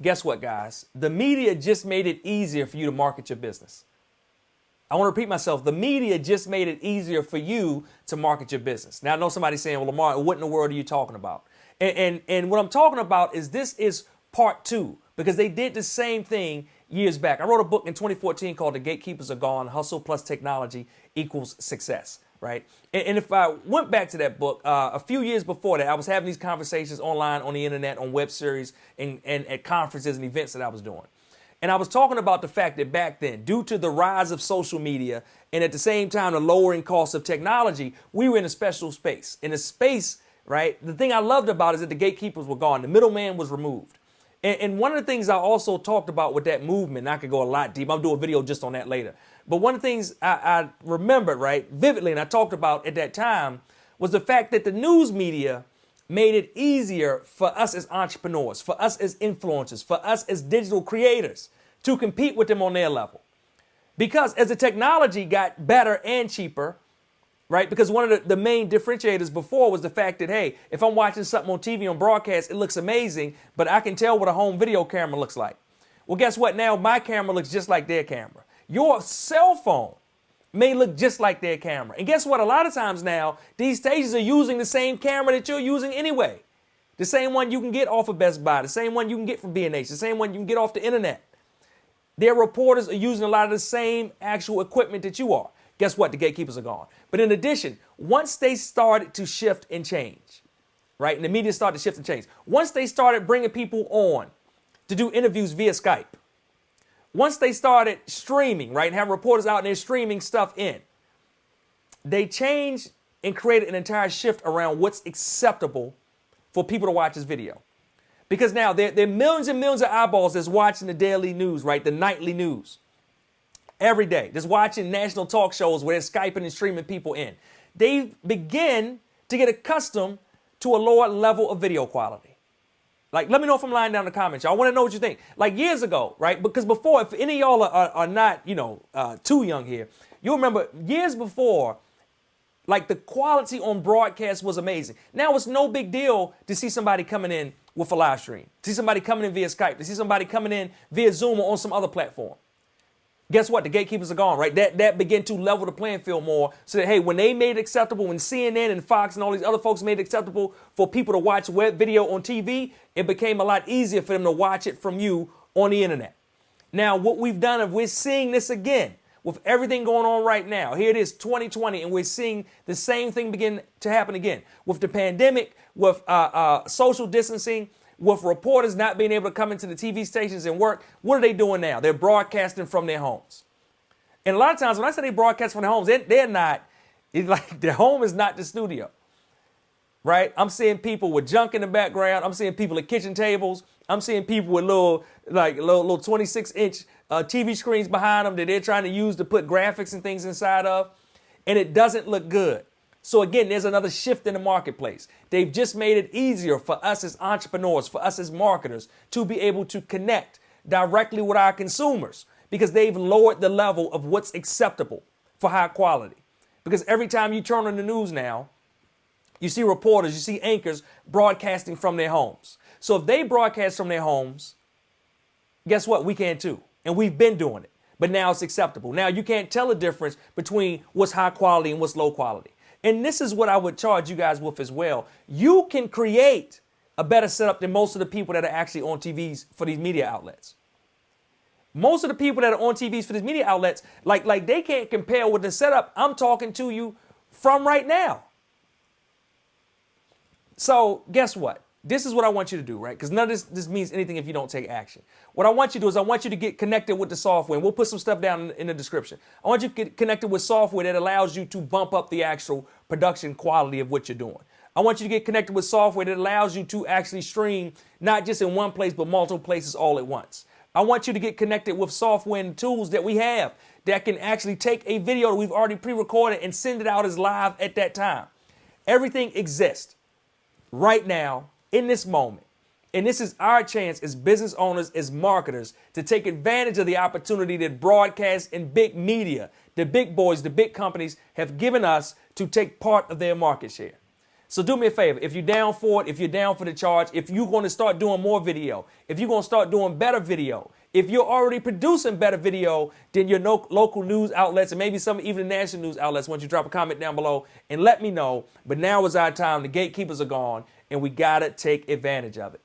Guess what, guys? The media just made it easier for you to market your business. I want to repeat myself. The media just made it easier for you to market your business. Now, I know somebody's saying, well, Lamar, what in the world are you talking about? And what I'm talking about is this is part two, because they did the same thing years back. I wrote a book in 2014 called The Gatekeepers Are Gone, Hustle Plus Technology Equals Success, right? And if I went back to that book, a few years before that, I was having these conversations online, on the internet, on web series, and at conferences and events that I was doing. And I was talking about the fact that back then, due to the rise of social media and at the same time the lowering cost of technology, we were in a special space. In a space, right, the thing I loved about it is that the gatekeepers were gone. The middleman was removed. And one of the things I also talked about with that movement, and I could go a lot deep, I'll do a video just on that later. But one of the things I remembered, right, vividly, and I talked about at that time, was the fact that the news media made it easier for us as entrepreneurs, for us as influencers, for us as digital creators to compete with them on their level. Because as the technology got better and cheaper, right? Because one of the main differentiators before was the fact that, hey, if I'm watching something on TV on broadcast, it looks amazing, but I can tell what a home video camera looks like. Well, guess what? Now my camera looks just like their camera. Your cell phone may look just like their camera. And guess what? A lot of times now, these stations are using the same camera that you're using anyway. The same one you can get off of Best Buy, the same one you can get from B&H, the same one you can get off the internet. Their reporters are using a lot of the same actual equipment that you are. Guess what? The gatekeepers are gone. But in addition, once they started to shift and change, right, and the media started to shift and change, once they started bringing people on to do interviews via Skype, once they started streaming, right, and have reporters out there streaming stuff in, they changed and created an entire shift around what's acceptable for people to watch this video. Because now there are millions and millions of eyeballs that's watching the daily news, right, the nightly news, every day, just watching national talk shows where they're Skyping and streaming people in. They begin to get accustomed to a lower level of video quality. Like, let me know if I'm lying down in the comments. Y'all want to know what you think. Like years ago, right? Because before, if any of y'all are not, too young here, you'll remember years before, like the quality on broadcast was amazing. Now it's no big deal to see somebody coming in with a live stream, to see somebody coming in via Skype, to see somebody coming in via Zoom or on some other platform. Guess what? The gatekeepers are gone, right? That began to level the playing field more so that, hey, when they made it acceptable, when CNN and Fox and all these other folks made it acceptable for people to watch web video on TV, it became a lot easier for them to watch it from you on the internet. Now, what we've done, is we're seeing this again with everything going on right now. Here it is, 2020, and we're seeing the same thing begin to happen again. With the pandemic, with social distancing, with reporters not being able to come into the TV stations and work, what are they doing now? They're broadcasting from their homes. And a lot of times when I say they broadcast from their homes, they're not, it's like their home is not the studio, right? I'm seeing people with junk in the background. I'm seeing people at kitchen tables. I'm seeing people with little 26-inch TV screens behind them that they're trying to use to put graphics and things inside of. And it doesn't look good. So again, there's another shift in the marketplace. They've just made it easier for us as entrepreneurs, for us as marketers, to be able to connect directly with our consumers because they've lowered the level of what's acceptable for high quality. Because every time you turn on the news now, you see reporters, you see anchors broadcasting from their homes. So if they broadcast from their homes, guess what? We can too. And we've been doing it. But now it's acceptable. Now you can't tell the difference between what's high quality and what's low quality. And this is what I would charge you guys with as well. You can create a better setup than most of the people that are actually on TVs for these media outlets. Most of the people that are on TVs for these media outlets, like they can't compare with the setup I'm talking to you from right now. So guess what? This is what I want you to do, right? Because none of this means anything if you don't take action. What I want you to do is I want you to get connected with the software. And we'll put some stuff down in the description. I want you to get connected with software that allows you to bump up the actual production quality of what you're doing. I want you to get connected with software that allows you to actually stream not just in one place, but multiple places all at once. I want you to get connected with software and tools that we have that can actually take a video that we've already pre-recorded and send it out as live at that time. Everything exists right now in this moment. And this is our chance as business owners, as marketers, to take advantage of the opportunity that broadcast and big media, the big boys, the big companies have given us to take part of their market share. So do me a favor. If you're down for it, if you're down for the charge, if you're going to start doing more video, if you're going to start doing better video, if you're already producing better video than your local news outlets and maybe some even the national news outlets, why don't you drop a comment down below and let me know. But now is our time. The gatekeepers are gone and we got to take advantage of it.